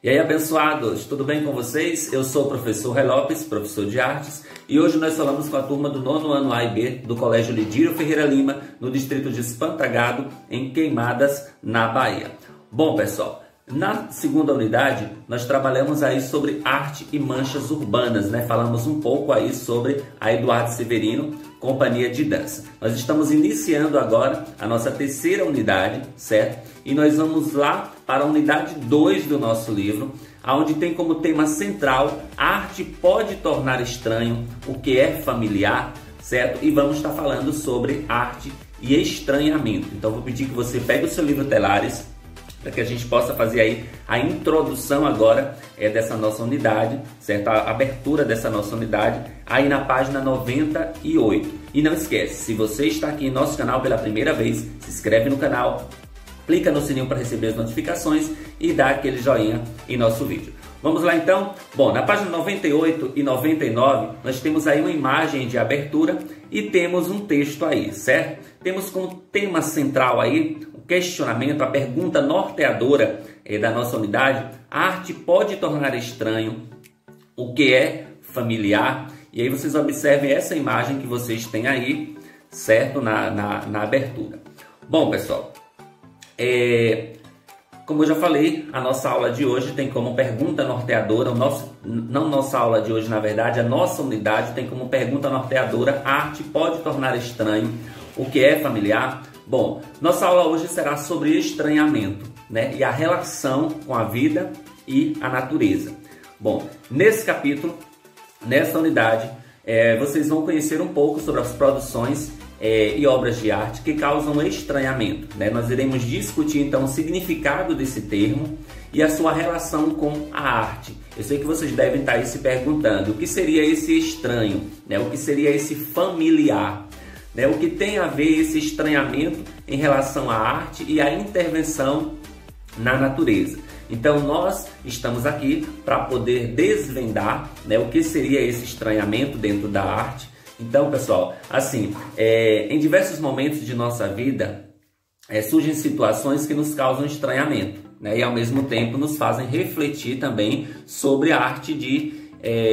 E aí, abençoados, tudo bem com vocês? Eu sou o professor Ré Lopes, professor de artes, e hoje nós falamos com a turma do 9º ano A e B do Colégio Lidírio Ferreira Lima, no distrito de Espantagado, em Queimadas, na Bahia. Bom, pessoal, na segunda unidade nós trabalhamos aí sobre arte e manchas urbanas, né? Falamos um pouco aí sobre a Eduardo Severino, Companhia de Dança. Nós estamos iniciando agora a nossa terceira unidade, certo? E nós vamos lá para a unidade 2 do nosso livro, onde tem como tema central: a arte pode tornar estranho o que é familiar, certo? E vamos estar falando sobre arte e estranhamento. Então vou pedir que você pegue o seu livro Telares, para que a gente possa fazer aí a introdução agora dessa nossa unidade, certo? A abertura dessa nossa unidade, aí na página 98. E não esquece, se você está aqui em nosso canal pela primeira vez, se inscreve no canal, clica no sininho para receber as notificações e dá aquele joinha em nosso vídeo. Vamos lá então? Bom, na página 98 e 99, nós temos aí uma imagem de abertura e temos um texto aí, certo? Temos como tema central aí o questionamento, a pergunta norteadora da nossa unidade: a arte pode tornar estranho o que é familiar? E aí vocês observem essa imagem que vocês têm aí, certo? Na abertura. Bom, pessoal, como eu já falei, a nossa aula de hoje tem como pergunta norteadora, não nossa aula de hoje, na verdade, a nossa unidade tem como pergunta norteadora: a arte pode tornar estranho o que é familiar? Bom, nossa aula hoje será sobre estranhamento, né? E a relação com a vida e a natureza. Bom, nesse capítulo, nessa unidade, vocês vão conhecer um pouco sobre as produções e obras de arte que causam estranhamento, né? Nós iremos discutir então o significado desse termo e a sua relação com a arte. Eu sei que vocês devem estar aí se perguntando: o que seria esse estranho, né? O que seria esse familiar, né? O que tem a ver esse estranhamento em relação à arte e à intervenção na natureza. Então nós estamos aqui para poder desvendar, né, o que seria esse estranhamento dentro da arte. Então, pessoal, assim, em diversos momentos de nossa vida surgem situações que nos causam estranhamento, né, e ao mesmo tempo nos fazem refletir também sobre a arte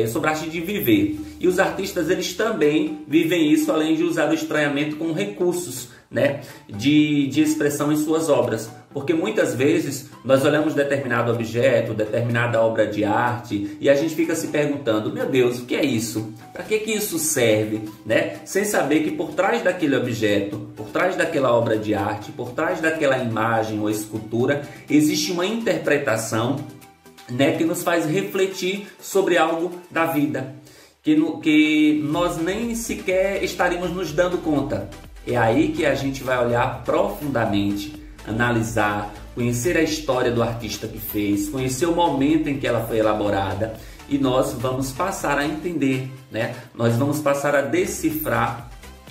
sobre a arte de viver. E os artistas, eles também vivem isso, além de usar o estranhamento como recursos, né, de expressão em suas obras. Porque muitas vezes nós olhamos determinado objeto, determinada obra de arte e a gente fica se perguntando: meu Deus, o que é isso? Para que isso serve? Né? Sem saber que por trás daquele objeto, por trás daquela obra de arte, por trás daquela imagem ou escultura, existe uma interpretação, né, que nos faz refletir sobre algo da vida, que nós nem sequer estaríamos nos dando conta. É aí que a gente vai olhar profundamente, analisar, conhecer a história do artista que fez, conhecer o momento em que ela foi elaborada, e nós vamos passar a entender, né? Nós vamos passar a decifrar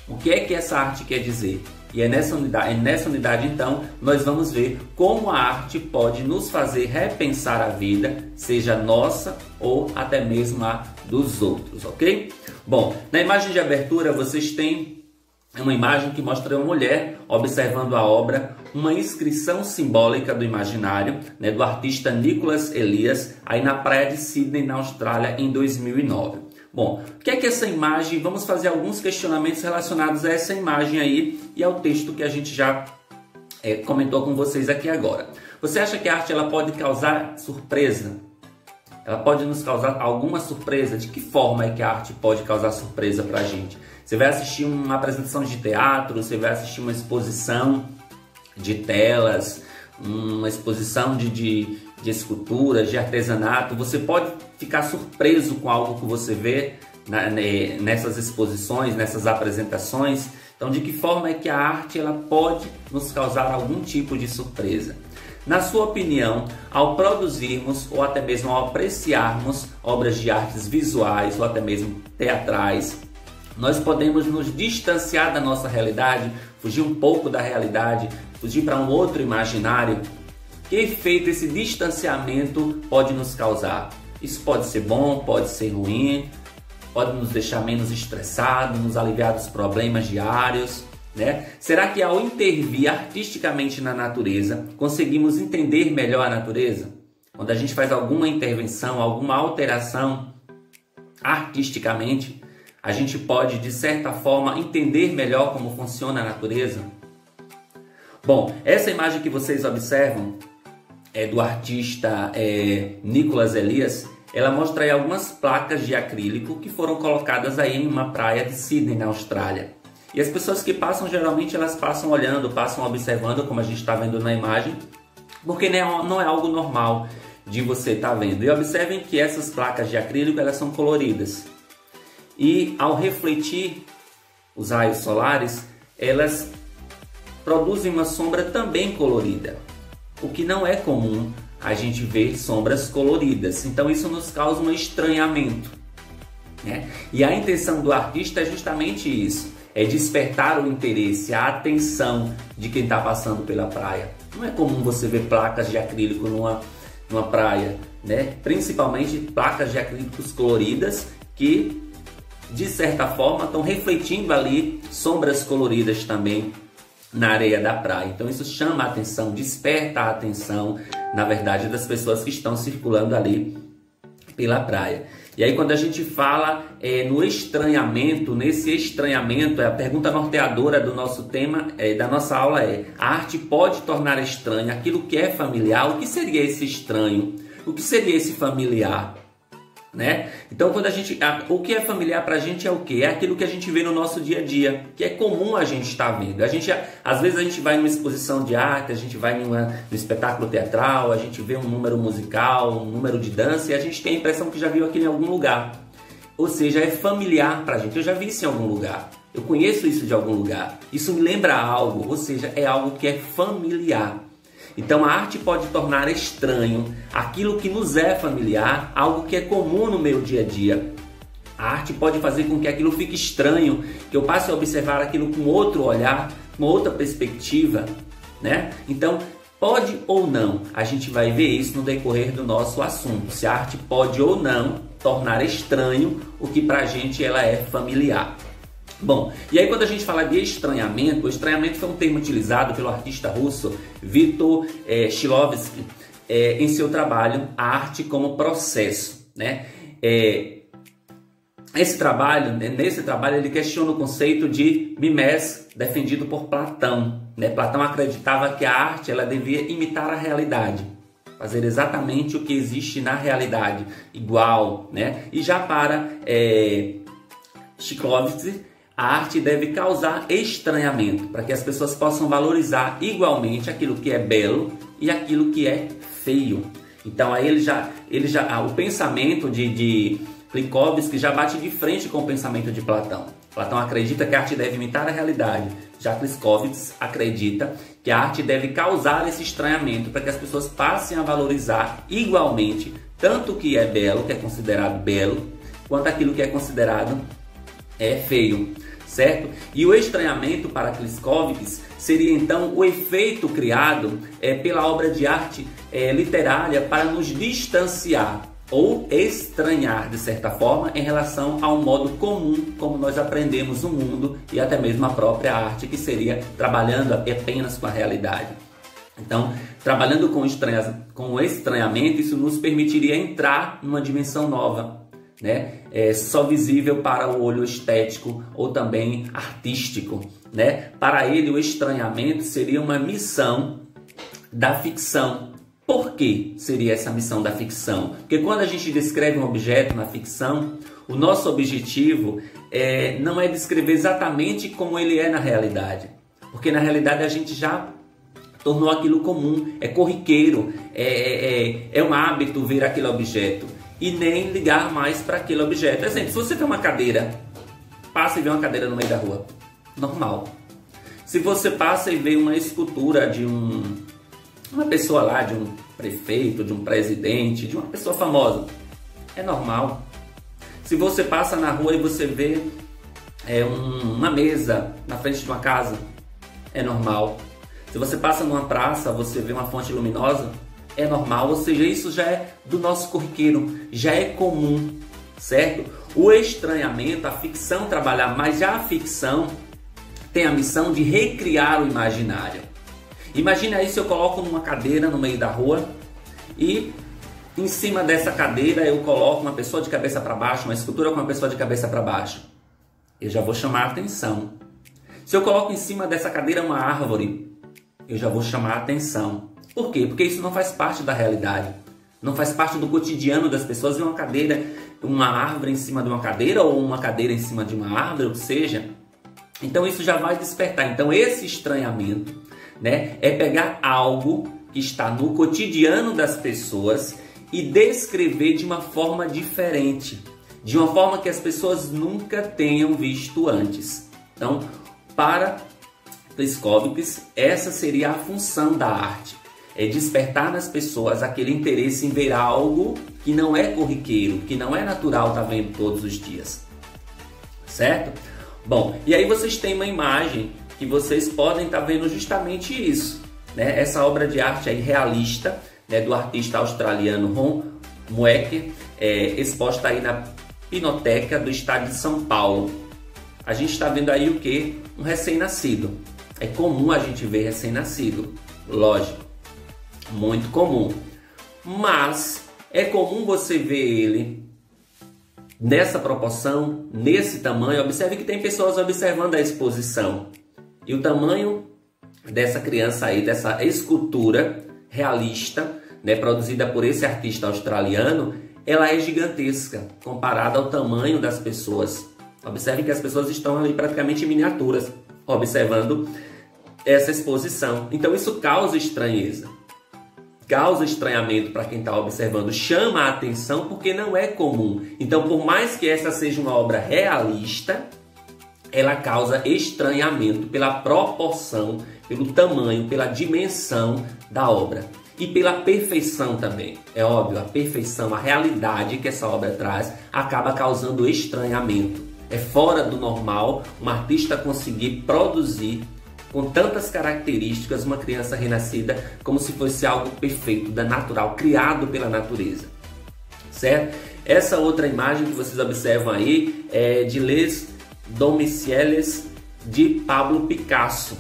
o que é que essa arte quer dizer. E é nessa unidade, então, nós vamos ver como a arte pode nos fazer repensar a vida, seja nossa ou até mesmo a dos outros, ok? Bom, na imagem de abertura vocês têm uma imagem que mostra uma mulher observando a obra, uma inscrição simbólica do imaginário, né, do artista Nicholas Elias, aí na praia de Sydney, na Austrália, em 2009. Bom, o que é que essa imagem... Vamos fazer alguns questionamentos relacionados a essa imagem aí e ao texto que a gente já comentou com vocês aqui agora. Você acha que a arte ela pode causar surpresa? Ela pode nos causar alguma surpresa? De que forma é que a arte pode causar surpresa para a gente? Você vai assistir uma apresentação de teatro, você vai assistir uma exposição de telas, uma exposição de esculturas, de artesanato. Você pode ficar surpreso com algo que você vê nessas exposições, nessas apresentações. Então, de que forma é que a arte ela pode nos causar algum tipo de surpresa? Na sua opinião, ao produzirmos ou até mesmo ao apreciarmos obras de artes visuais ou até mesmo teatrais, nós podemos nos distanciar da nossa realidade, fugir um pouco da realidade, fugir para um outro imaginário? Que efeito esse distanciamento pode nos causar? Isso pode ser bom, pode ser ruim, pode nos deixar menos estressados, nos aliviar dos problemas diários, né? Será que ao intervir artisticamente na natureza, conseguimos entender melhor a natureza? quando a gente faz alguma intervenção, alguma alteração artisticamente, a gente pode, de certa forma, entender melhor como funciona a natureza? Bom, essa imagem que vocês observam é do artista Nicholas Elias. Ela mostra aí algumas placas de acrílico que foram colocadas aí em uma praia de Sydney, na Austrália. E as pessoas que passam, geralmente elas passam olhando, passam observando, como a gente está vendo na imagem, porque não é algo normal de você estar vendo. E observem que essas placas de acrílico, elas são coloridas. E ao refletir os raios solares, elas produzem uma sombra também colorida, o que não é comum a gente ver sombras coloridas. Então isso nos causa um estranhamento, né? E a intenção do artista é justamente isso, é despertar o interesse, a atenção de quem está passando pela praia. Não é comum você ver placas de acrílico numa praia, né? Principalmente placas de acrílicos coloridas que, de certa forma, estão refletindo ali sombras coloridas também na areia da praia. Então isso chama a atenção, desperta a atenção, na verdade, das pessoas que estão circulando ali pela praia. E aí quando a gente fala no estranhamento, nesse estranhamento, a pergunta norteadora do nosso tema, da nossa aula a arte pode tornar estranho aquilo que é familiar. O que seria esse estranho? O que seria esse familiar? Né? Então, o que é familiar para a gente é o quê? É aquilo que a gente vê no nosso dia a dia, que é comum a gente estar vendo. Às vezes a gente vai numa exposição de arte, a gente vai num espetáculo teatral, a gente vê um número musical, um número de dança e a gente tem a impressão que já viu aquilo em algum lugar. Ou seja, é familiar para a gente. Eu já vi isso em algum lugar. Eu conheço isso de algum lugar. Isso me lembra algo, ou seja, é algo que é familiar. Então a arte pode tornar estranho aquilo que nos é familiar, algo que é comum no meu dia a dia. A arte pode fazer com que aquilo fique estranho, que eu passe a observar aquilo com outro olhar, com outra perspectiva, né? Então, pode ou não, a gente vai ver isso no decorrer do nosso assunto. Se a arte pode ou não tornar estranho o que pra gente ela é familiar. Bom, e aí quando a gente fala de estranhamento, o estranhamento foi um termo utilizado pelo artista russo Viktor Shklovsky em seu trabalho A Arte como Processo, né? Nesse trabalho ele questiona o conceito de mimese defendido por Platão, né? Platão acreditava que a arte ela devia imitar a realidade, fazer exatamente o que existe na realidade, igual, né? E já para Shklovsky, a arte deve causar estranhamento, para que as pessoas possam valorizar igualmente aquilo que é belo e aquilo que é feio. Então aí o pensamento de Shklovsky já bate de frente com o pensamento de Platão. Platão acredita que a arte deve imitar a realidade, já Shklovsky acredita que a arte deve causar esse estranhamento, para que as pessoas passem a valorizar igualmente tanto o que é belo, que é considerado belo, quanto aquilo que é considerado feio, certo? E o estranhamento para Shklovsky seria então o efeito criado pela obra de arte literária para nos distanciar ou estranhar de certa forma em relação ao modo comum como nós aprendemos o mundo e até mesmo a própria arte, que seria trabalhando apenas com a realidade. Então, trabalhando com o estranhamento, isso nos permitiria entrar numa dimensão nova, né? Só visível para o olho estético ou também artístico, né? Para ele, o estranhamento seria uma missão da ficção. Por que seria essa missão da ficção? Porque quando a gente descreve um objeto na ficção, o nosso objetivo não é descrever exatamente como ele é na realidade, porque na realidade a gente já tornou aquilo comum, é corriqueiro, é um hábito ver aquele objeto e nem ligar mais para aquele objeto. Exemplo, se você vê uma cadeira, passa e vê uma cadeira no meio da rua, normal. Se você passa e vê uma escultura de uma pessoa lá, de um prefeito, de um presidente, de uma pessoa famosa, é normal. Se você passa na rua e você vê uma mesa na frente de uma casa, é normal. Se você passa numa praça, você vê uma fonte luminosa, é normal. Ou seja, isso já é do nosso corriqueiro, já é comum, certo? O estranhamento, a ficção trabalhar, mas já a ficção tem a missão de recriar o imaginário. Imagina aí se eu coloco numa cadeira no meio da rua e em cima dessa cadeira eu coloco uma pessoa de cabeça para baixo, uma escultura com uma pessoa de cabeça para baixo, eu já vou chamar a atenção. Se eu coloco em cima dessa cadeira uma árvore, eu já vou chamar a atenção. Por quê? Porque isso não faz parte da realidade. Não faz parte do cotidiano das pessoas ver uma cadeira, uma árvore em cima de uma cadeira ou uma cadeira em cima de uma árvore, ou seja. Então isso já vai despertar. Então esse estranhamento, né, é pegar algo que está no cotidiano das pessoas e descrever de uma forma diferente, de uma forma que as pessoas nunca tenham visto antes. Então, para Cliscóvicles, essa seria a função da arte. É despertar nas pessoas aquele interesse em ver algo que não é corriqueiro, que não é natural estar vendo todos os dias. Certo? Bom, e aí vocês têm uma imagem que vocês podem estar vendo justamente isso, né? Essa obra de arte aí realista, né, do artista australiano Ron Muecker, exposta aí na Pinacoteca do estado de São Paulo. A gente está vendo aí o que? Um recém-nascido. É comum a gente ver recém-nascido, lógico. Muito comum, mas é comum você ver ele nessa proporção, nesse tamanho. Observe que tem pessoas observando a exposição e o tamanho dessa criança aí, dessa escultura realista, né, produzida por esse artista australiano, ela é gigantesca comparada ao tamanho das pessoas. Observe que as pessoas estão ali praticamente em miniaturas, observando essa exposição. Então isso causa estranheza. Causa estranhamento para quem está observando, chama a atenção porque não é comum. Então, por mais que essa seja uma obra realista, ela causa estranhamento pela proporção, pelo tamanho, pela dimensão da obra e pela perfeição também. É óbvio, a perfeição, a realidade que essa obra traz acaba causando estranhamento. É fora do normal um artista conseguir produzir com tantas características uma criança renascida como se fosse algo perfeito, da natural, criado pela natureza, certo? Essa outra imagem que vocês observam aí é de Les Domiciles de Pablo Picasso.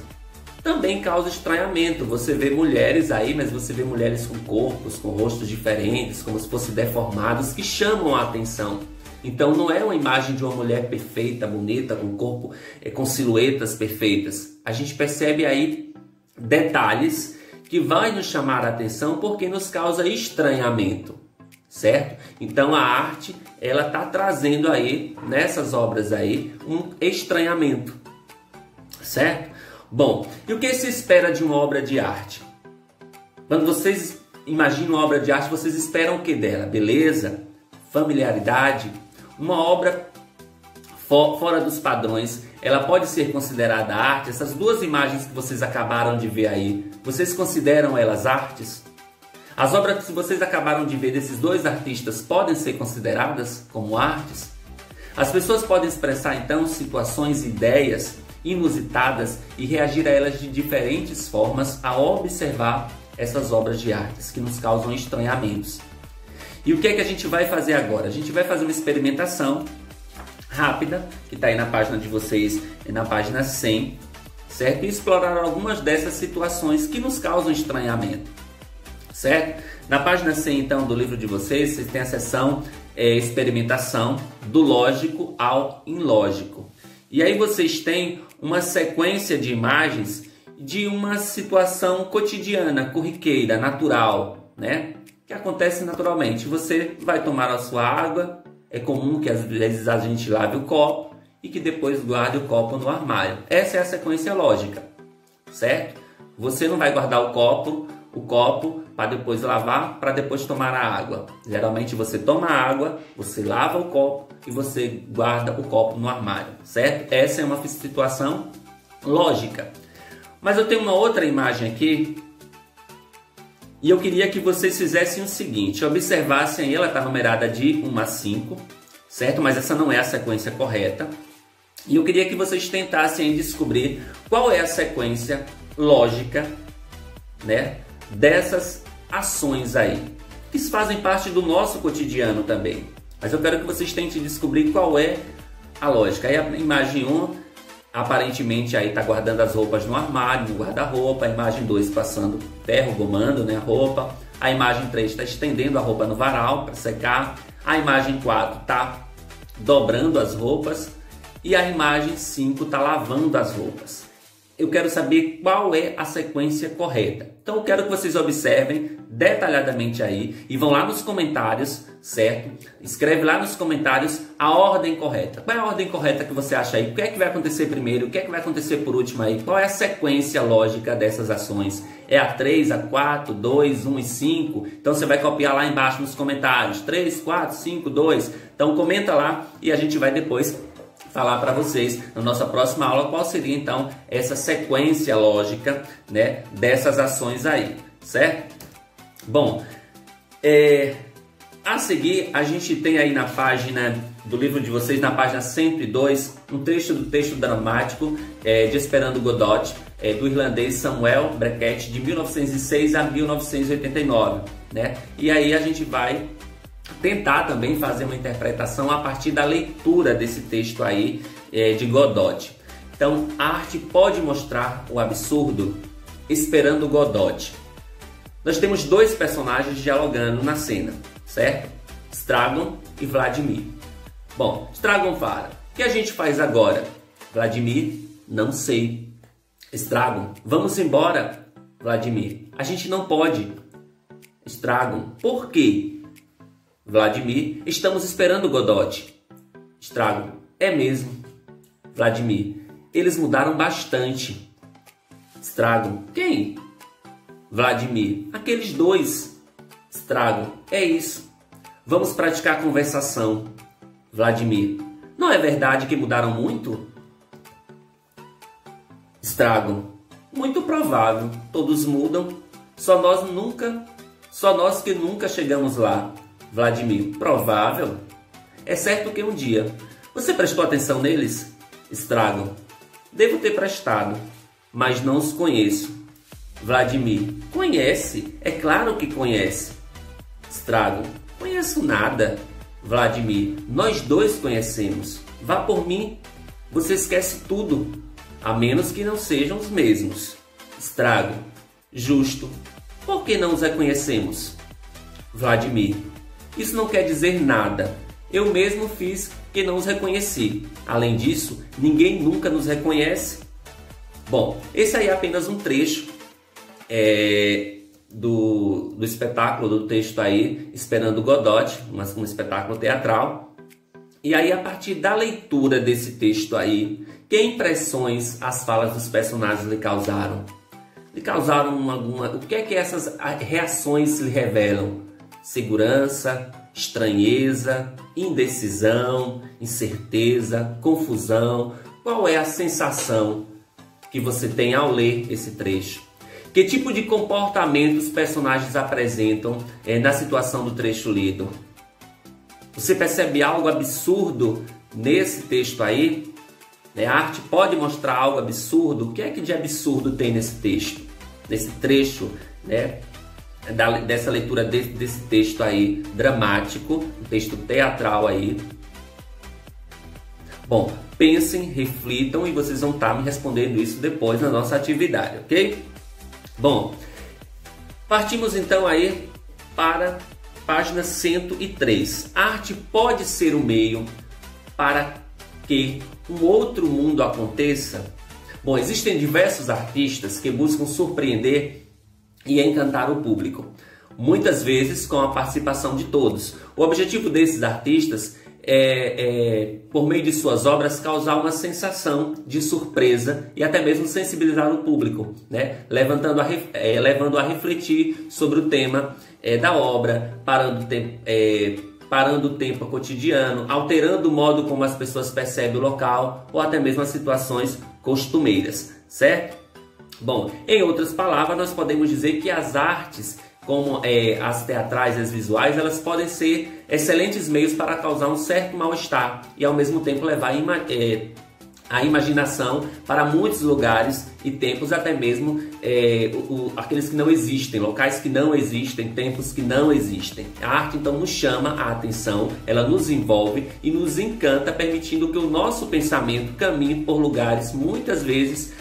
Também causa estranhamento. Você vê mulheres aí, mas você vê mulheres com corpos, com rostos diferentes, como se fossem deformados, que chamam a atenção. Então não é uma imagem de uma mulher perfeita, bonita, com corpo, com silhuetas perfeitas. A gente percebe aí detalhes que vai nos chamar a atenção porque nos causa estranhamento, certo? Então a arte, ela está trazendo aí, nessas obras aí, um estranhamento, certo? Bom, e o que se espera de uma obra de arte? Quando vocês imaginam uma obra de arte, vocês esperam o que dela? Beleza? Familiaridade? Uma obra fora dos padrões, ela pode ser considerada arte? Essas duas imagens que vocês acabaram de ver aí, vocês consideram elas artes? As obras que vocês acabaram de ver desses dois artistas podem ser consideradas como artes? As pessoas podem expressar então situações e ideias inusitadas e reagir a elas de diferentes formas ao observar essas obras de artes que nos causam estranhamentos. E o que é que a gente vai fazer agora? A gente vai fazer uma experimentação rápida, que está aí na página de vocês, na página 100, certo? E explorar algumas dessas situações que nos causam estranhamento, certo? Na página 100, então, do livro de vocês tem a seção experimentação, do lógico ao ilógico. E aí vocês têm uma sequência de imagens de uma situação cotidiana, corriqueira, natural, né? Que acontece naturalmente. Você vai tomar a sua água, é comum que às vezes a gente lave o copo e que depois guarde o copo no armário. Essa é a sequência lógica, certo? Você não vai guardar o copo para depois lavar, para depois tomar a água. Geralmente você toma a água, você lava o copo e você guarda o copo no armário, certo? Essa é uma situação lógica. Mas eu tenho uma outra imagem aqui e eu queria que vocês fizessem o seguinte, observassem, ela está numerada de 1 a 5, certo? Mas essa não é a sequência correta. E eu queria que vocês tentassem descobrir qual é a sequência lógica, né, dessas ações aí, que fazem parte do nosso cotidiano também. Mas eu quero que vocês tentem descobrir qual é a lógica. Aí a imagem 1, aparentemente aí está guardando as roupas no armário, no guarda-roupa. A imagem 2 passando ferro, gomando, né, a roupa. A imagem 3 está estendendo a roupa no varal para secar. A imagem 4 está dobrando as roupas. E a imagem 5 está lavando as roupas. Eu quero saber qual é a sequência correta. Então eu quero que vocês observem detalhadamente aí e vão lá nos comentários, certo? Escreve lá nos comentários a ordem correta. Qual é a ordem correta que você acha aí? O que é que vai acontecer primeiro? O que é que vai acontecer por último aí? Qual é a sequência lógica dessas ações? É a 3, a 4, 2, 1 e 5? Então você vai copiar lá embaixo nos comentários. 3, 4, 5, 2. Então comenta lá e a gente vai depois falar para vocês na nossa próxima aula qual seria então essa sequência lógica, né, dessas ações aí, certo? Bom, a seguir a gente tem aí na página do livro de vocês, na página 102, um trecho do texto dramático de Esperando Godot, do irlandês Samuel Beckett, de 1906 a 1989, né? E aí a gente vai tentar também fazer uma interpretação a partir da leitura desse texto aí de Godot. Então, a arte pode mostrar o absurdo? Esperando Godot. Nós temos dois personagens dialogando na cena, certo? Stragon e Vladimir. Bom, Stragon fala: o que a gente faz agora? Vladimir: não sei. Stragon: vamos embora. Vladimir: a gente não pode. Stragon: por quê? Vladimir: estamos esperando Godot. Stragon: é mesmo. Vladimir: eles mudaram bastante. Stragon: quem? Vladimir: aqueles dois. Stragon: é isso. Vamos praticar conversação. Vladimir: não é verdade que mudaram muito? Stragon: muito provável. Todos mudam. Só nós que nunca chegamos lá. Vladimir: provável? É certo que um dia. Você prestou atenção neles? Stragon: devo ter prestado, mas não os conheço. Vladimir: conhece? É claro que conhece. Stragon: conheço nada. Vladimir: nós dois conhecemos. Vá por mim. Você esquece tudo, a menos que não sejam os mesmos. Stragon: justo. Por que não os reconhecemos? Vladimir: isso não quer dizer nada. Eu mesmo fiz que não os reconheci. Além disso, ninguém nunca nos reconhece. Bom, esse aí é apenas um trecho do espetáculo, do texto aí, Esperando Godot, um espetáculo teatral. E aí, a partir da leitura desse texto aí, que impressões as falas dos personagens lhe causaram? Lhe causaram alguma... O que é que essas reações lhe revelam? Segurança, estranheza, indecisão, incerteza, confusão. Qual é a sensação que você tem ao ler esse trecho? Que tipo de comportamento os personagens apresentam na situação do trecho lido? Você percebe algo absurdo nesse texto aí? A arte pode mostrar algo absurdo? O que é que de absurdo tem nesse texto? Nesse trecho, né? Dessa leitura desse texto aí dramático, um texto teatral aí. Bom, pensem, reflitam e vocês vão estar me respondendo isso depois na nossa atividade, ok? Bom, partimos então aí para página 103. A arte pode ser um meio para que um outro mundo aconteça? Bom, existem diversos artistas que buscam surpreender e encantar o público, muitas vezes com a participação de todos. O objetivo desses artistas por meio de suas obras, causar uma sensação de surpresa e até mesmo sensibilizar o público, né? Levando a refletir sobre o tema da obra, parando o tempo cotidiano, alterando o modo como as pessoas percebem o local ou até mesmo as situações costumeiras, certo? Bom, em outras palavras, nós podemos dizer que as artes, como as teatrais e as visuais, elas podem ser excelentes meios para causar um certo mal-estar e ao mesmo tempo levar a imaginação para muitos lugares e tempos, até mesmo aqueles que não existem, locais que não existem, tempos que não existem. A arte então nos chama a atenção, ela nos envolve e nos encanta, permitindo que o nosso pensamento caminhe por lugares muitas vezes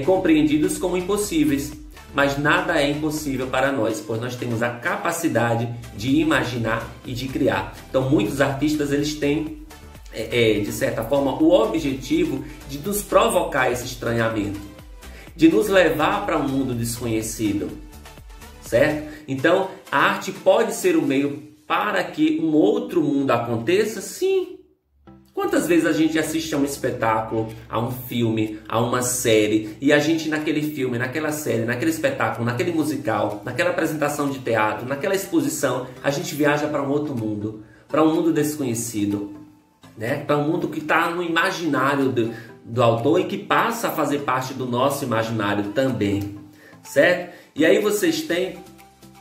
compreendidos como impossíveis. mas nada é impossível para nós, pois nós temos a capacidade de imaginar e de criar. Então muitos artistas eles têm, de certa forma, o objetivo de nos provocar esse estranhamento, de nos levar para um mundo desconhecido, certo? Então a arte pode ser o meio para que um outro mundo aconteça? Sim. Quantas vezes a gente assiste a um espetáculo, a um filme, a uma série, e a gente naquele filme, naquela série, naquele espetáculo, naquele musical, naquela apresentação de teatro, naquela exposição, a gente viaja para um outro mundo, para um mundo desconhecido, né? Para um mundo que está no imaginário do autor e que passa a fazer parte do nosso imaginário também, certo? E aí vocês têm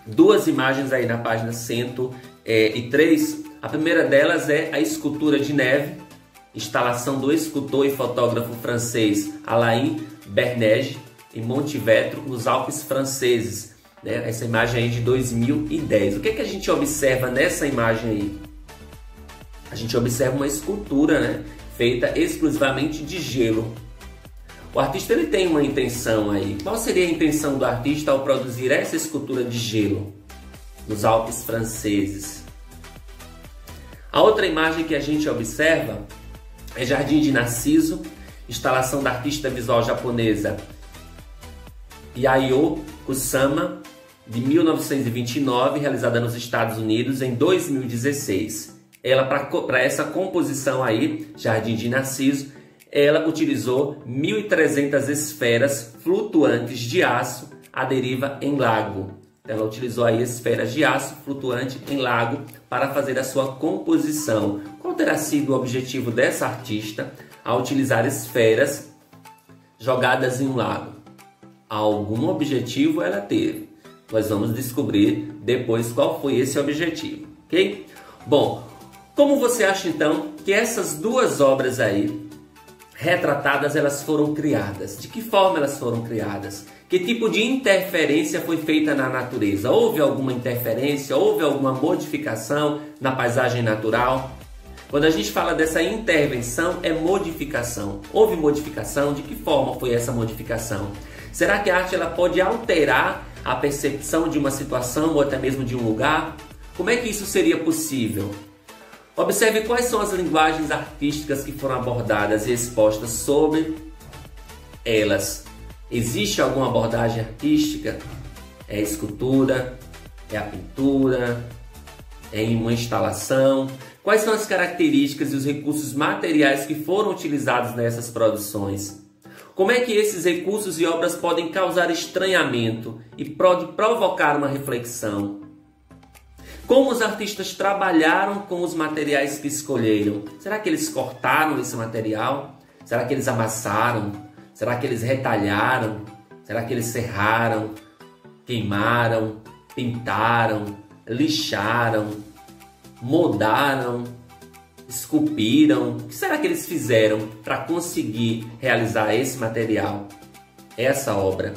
duas imagens aí na página 103. A primeira delas é a escultura de neve, instalação do escultor e fotógrafo francês Alain Bernège, em Montevetro, nos Alpes franceses, né? Essa imagem aí de 2010. O que é que a gente observa nessa imagem aí? A gente observa uma escultura, né? Feita exclusivamente de gelo. O artista ele tem uma intenção aí. Qual seria a intenção do artista ao produzir essa escultura de gelo nos Alpes franceses? A outra imagem que a gente observa é Jardim de Narciso, instalação da artista visual japonesa Yayoi Kusama, de 1929, realizada nos Estados Unidos em 2016. Ela, para essa composição aí, Jardim de Narciso, ela utilizou 1.300 esferas flutuantes de aço à deriva em lago. Ela utilizou aí esferas de aço flutuante em lago para fazer a sua composição. Qual terá sido o objetivo dessa artista ao utilizar esferas jogadas em um lago? Algum objetivo ela teve. Nós vamos descobrir depois qual foi esse objetivo, ok? Bom, como você acha então que essas duas obras aí retratadas elas foram criadas? De que forma elas foram criadas? Que tipo de interferência foi feita na natureza? Houve alguma interferência? Houve alguma modificação na paisagem natural? Quando a gente fala dessa intervenção, é modificação. Houve modificação? De que forma foi essa modificação? Será que a arte ela pode alterar a percepção de uma situação ou até mesmo de um lugar? Como é que isso seria possível? Observe quais são as linguagens artísticas que foram abordadas e expostas sobre elas. Existe alguma abordagem artística? É a escultura? É a pintura? É uma instalação? Quais são as características e os recursos materiais que foram utilizados nessas produções? Como é que esses recursos e obras podem causar estranhamento e podem provocar uma reflexão? Como os artistas trabalharam com os materiais que escolheram? Será que eles cortaram esse material? Será que eles amassaram? Será que eles retalharam? Será que eles serraram? Queimaram? Pintaram? Lixaram? Moldaram? Esculpiram? O que será que eles fizeram para conseguir realizar esse material? Essa obra?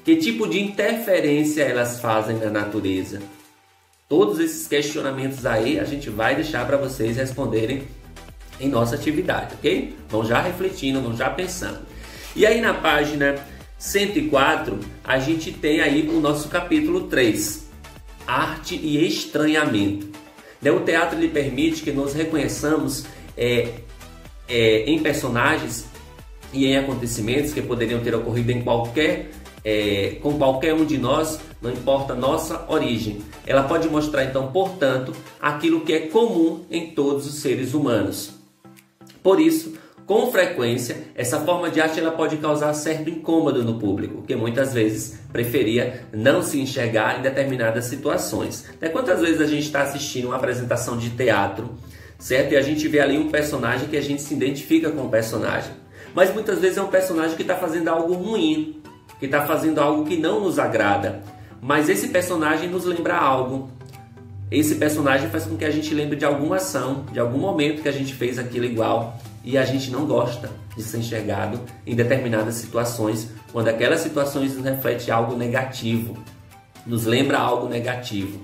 Que tipo de interferência elas fazem na natureza? Todos esses questionamentos aí a gente vai deixar para vocês responderem em nossa atividade, ok? Vão já refletindo, vão já pensando. E aí na página 104 a gente tem aí o nosso capítulo 3, Arte e Estranhamento. O teatro lhe permite que nós reconheçamos em personagens e em acontecimentos que poderiam ter ocorrido com qualquer um de nós, não importa a nossa origem. Ela pode mostrar então, portanto, aquilo que é comum em todos os seres humanos. Por isso, com frequência, essa forma de arte ela pode causar certo incômodo no público, que muitas vezes preferia não se enxergar em determinadas situações. Quantas vezes a gente está assistindo uma apresentação de teatro, certo? E a gente vê ali um personagem que a gente se identifica com o personagem. Mas muitas vezes é um personagem que está fazendo algo ruim, que está fazendo algo que não nos agrada. Mas esse personagem nos lembra algo. Esse personagem faz com que a gente lembre de alguma ação, de algum momento que a gente fez aquilo igual. E a gente não gosta de ser enxergado em determinadas situações, quando aquelas situações nos refletem algo negativo, nos lembra algo negativo,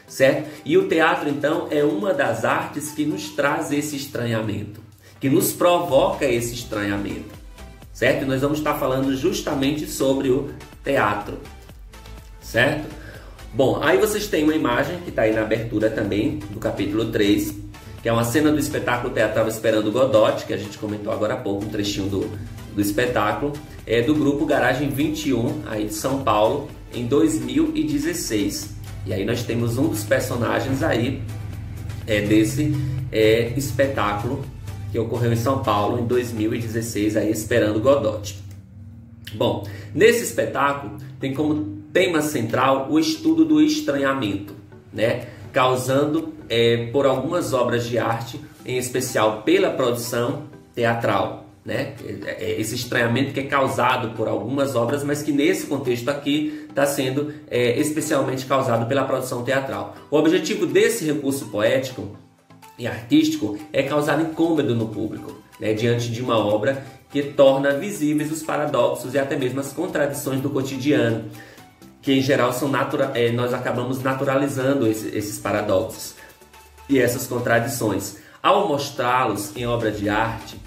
certo? E o teatro, então, é uma das artes que nos traz esse estranhamento, que nos provoca esse estranhamento, certo? E nós vamos estar falando justamente sobre o teatro, certo? Bom, aí vocês têm uma imagem que está aí na abertura também, do capítulo 3, que é uma cena do espetáculo teatral Esperando Godot, que a gente comentou agora há pouco, um trechinho do espetáculo, do grupo Garagem 21, aí de São Paulo, em 2016. E aí nós temos um dos personagens aí desse espetáculo que ocorreu em São Paulo em 2016, aí Esperando Godot. Bom, nesse espetáculo tem como tema central o estudo do estranhamento, né? Causando por algumas obras de arte, em especial pela produção teatral, né? Esse estranhamento que é causado por algumas obras, mas que nesse contexto aqui está sendo especialmente causado pela produção teatral. O objetivo desse recurso poético e artístico é causar incômodo no público, né? Diante de uma obra que torna visíveis os paradoxos e até mesmo as contradições do cotidiano, que em geral nós acabamos naturalizando esses paradoxos e essas contradições. Ao mostrá-los em obra de arte,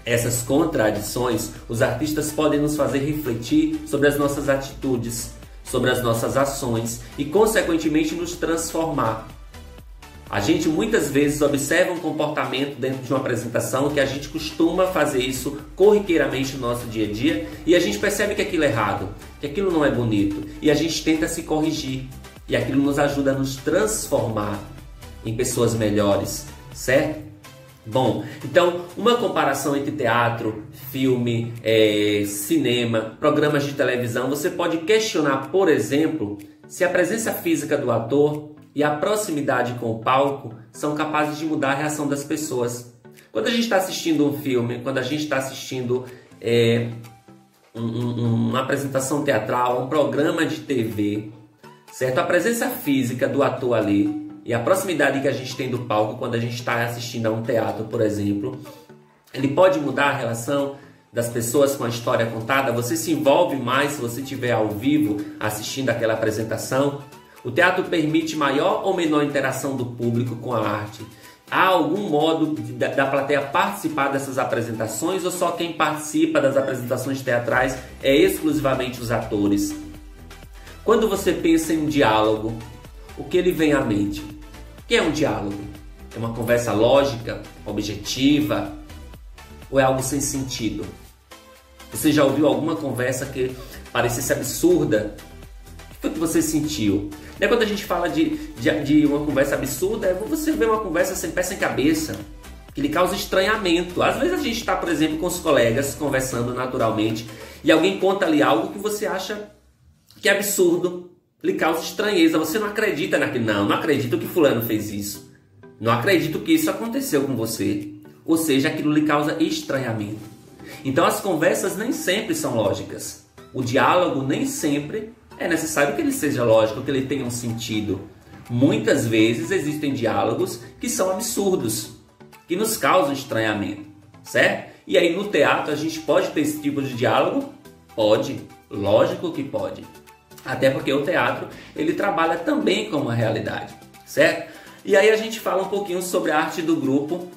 essas contradições, os artistas podem nos fazer refletir sobre as nossas atitudes, sobre as nossas ações e, consequentemente, nos transformar. A gente muitas vezes observa um comportamento dentro de uma apresentação que a gente costuma fazer isso corriqueiramente no nosso dia a dia e a gente percebe que aquilo é errado, que aquilo não é bonito e a gente tenta se corrigir e aquilo nos ajuda a nos transformar em pessoas melhores, certo? Bom, então uma comparação entre teatro, filme, cinema, programas de televisão, você pode questionar, por exemplo, se a presença física do ator e a proximidade com o palco são capazes de mudar a reação das pessoas. Quando a gente está assistindo um filme, quando a gente está assistindo uma apresentação teatral, um programa de TV, certo? A presença física do ator ali e a proximidade que a gente tem do palco quando a gente está assistindo a um teatro, por exemplo, ele pode mudar a relação das pessoas com a história contada. Você se envolve mais se você estiver ao vivo assistindo aquela apresentação. O teatro permite maior ou menor interação do público com a arte. Há algum modo da plateia participar dessas apresentações ou só quem participa das apresentações teatrais é exclusivamente os atores? Quando você pensa em um diálogo, o que lhe vem à mente? O que é um diálogo? É uma conversa lógica, objetiva ou é algo sem sentido? Você já ouviu alguma conversa que parecesse absurda? O que foi que você sentiu? Quando a gente fala de uma conversa absurda, você vê uma conversa sem pé sem cabeça, que lhe causa estranhamento. Às vezes a gente está, por exemplo, com os colegas, conversando naturalmente, e alguém conta ali algo que você acha que é absurdo, lhe causa estranheza. Você não acredita naquilo. Não acredito que fulano fez isso. Não acredito que isso aconteceu com você. Ou seja, aquilo lhe causa estranhamento. Então as conversas nem sempre são lógicas. O diálogo nem sempre é necessário que ele seja lógico, que ele tenha um sentido. Muitas vezes existem diálogos que são absurdos, que nos causam estranhamento, certo? E aí no teatro a gente pode ter esse tipo de diálogo? Pode, lógico que pode. Até porque o teatro, ele trabalha também com uma realidade, certo? E aí a gente fala um pouquinho sobre a arte do grupo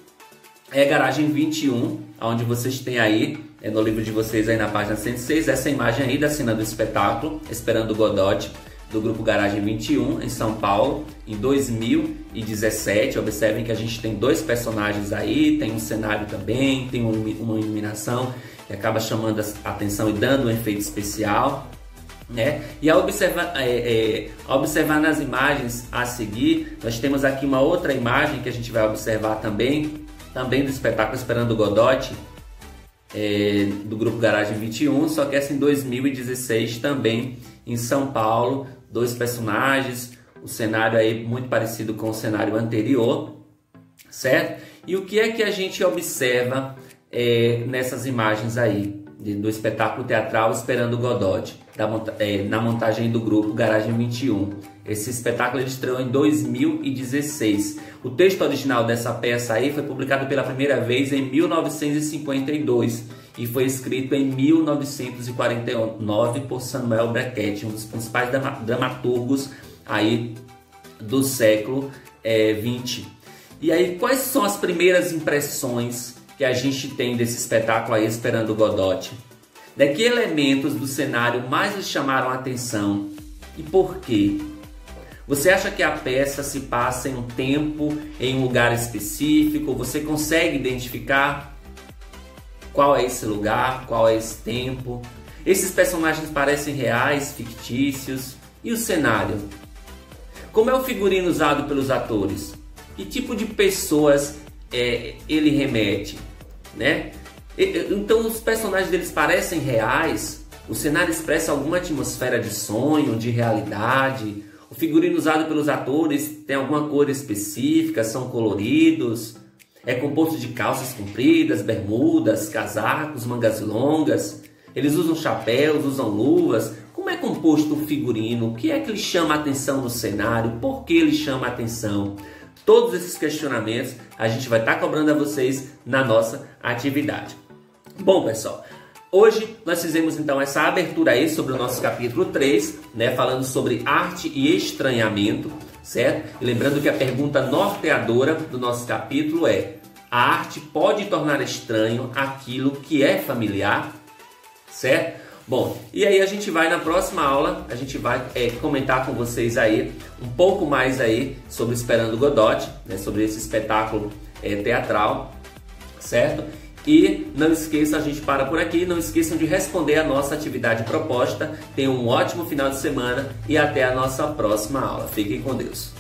Garagem 21, onde vocês têm aí, no livro de vocês aí na página 106, essa imagem aí da cena do espetáculo Esperando Godot, do grupo Garagem 21, em São Paulo, em 2017. Observem que a gente tem dois personagens aí, tem um cenário também, tem uma iluminação que acaba chamando a atenção e dando um efeito especial, né? E ao observar nas imagens a seguir, nós temos aqui uma outra imagem que a gente vai observar também do espetáculo Esperando Godot, do grupo Garagem 21, só que essa em 2016 também em São Paulo, dois personagens, o cenário aí muito parecido com o cenário anterior, certo? E o que é que a gente observa nessas imagens aí do espetáculo teatral Esperando Godot, na montagem do grupo Garagem 21? Esse espetáculo ele estreou em 2016. O texto original dessa peça aí foi publicado pela primeira vez em 1952 e foi escrito em 1949 por Samuel Beckett, um dos principais dramaturgos aí do século XX. E aí, quais são as primeiras impressões que a gente tem desse espetáculo aí Esperando Godot? Que elementos do cenário mais lhe chamaram a atenção? E por quê? Você acha que a peça se passa em um tempo, em um lugar específico? Você consegue identificar qual é esse lugar, qual é esse tempo? Esses personagens parecem reais, fictícios? E o cenário? Como é o figurino usado pelos atores? Que tipo de pessoas ele remete, né? Então os personagens deles parecem reais? O cenário expressa alguma atmosfera de sonho, de realidade? O figurino usado pelos atores tem alguma cor específica? São coloridos? É composto de calças compridas, bermudas, casacos, mangas longas? Eles usam chapéus, usam luvas? Como é composto o figurino? O que é que lhe chama a atenção no cenário? Por que ele chama a atenção? Todos esses questionamentos a gente vai estar cobrando a vocês na nossa atividade. Bom, pessoal, hoje nós fizemos então essa abertura aí sobre o nosso capítulo 3, né, falando sobre arte e estranhamento, certo? E lembrando que a pergunta norteadora do nosso capítulo é: a arte pode tornar estranho aquilo que é familiar? Certo? Bom, e aí a gente vai na próxima aula, a gente vai comentar com vocês aí um pouco mais aí sobre Esperando Godot, né, sobre esse espetáculo teatral, certo? E não esqueça, a gente para por aqui, não esqueçam de responder a nossa atividade proposta. Tenham um ótimo final de semana e até a nossa próxima aula. Fiquem com Deus.